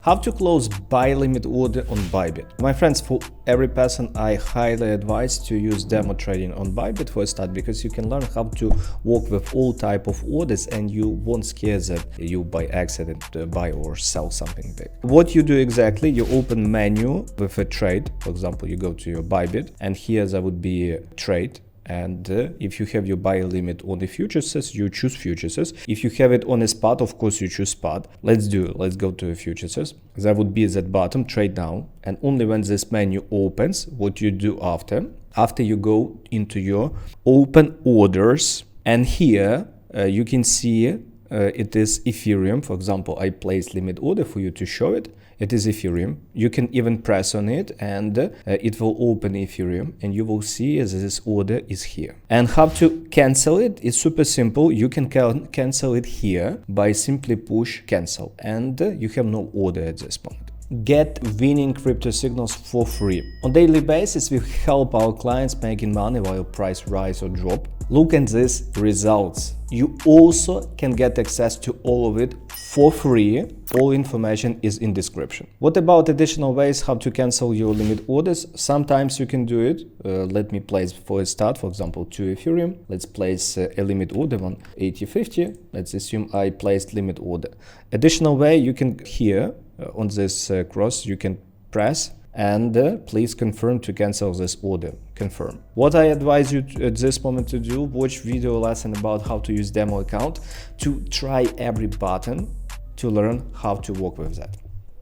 How to close buy limit order on Bybit. My friends, for every person, I highly advise to use demo trading on Bybit for a start, because you can learn how to work with all type of orders and you won't scare that you by accident buy or sell something big. What you do exactly, you open menu with a trade. For example, you go to your Bybit and here there would be a trade. And if you have your buy limit on the futures, you choose futures. If you have it on a spot, of course, you choose spot. Let's go to the futures. There would be that bottom, trade now. And only when this menu opens, what you do after you go into your open orders. And here you can see it is Ethereum. For example, I placed limit order for you to show it. It is Ethereum. You can even press on it and it will open Ethereum and you will see this order is here. And how to cancel it is super simple. You can cancel it here by simply push cancel and you have no order at this point. Get winning crypto signals for free. On daily basis, we help our clients making money while price rise or drop. Look at these results. You also can get access to all of it for free. All information is in description. What about additional ways how to cancel your limit orders? Sometimes you can do it. Let me place for a start, for example, 2 Ethereum. Let's place a limit order on 80.50. Let's assume I placed limit order. Additional way, you can here on this cross, you can press and please confirm to cancel this order. Confirm. What I advise you at this moment to do, watch video lesson about how to use demo account to try every button to learn how to work with that.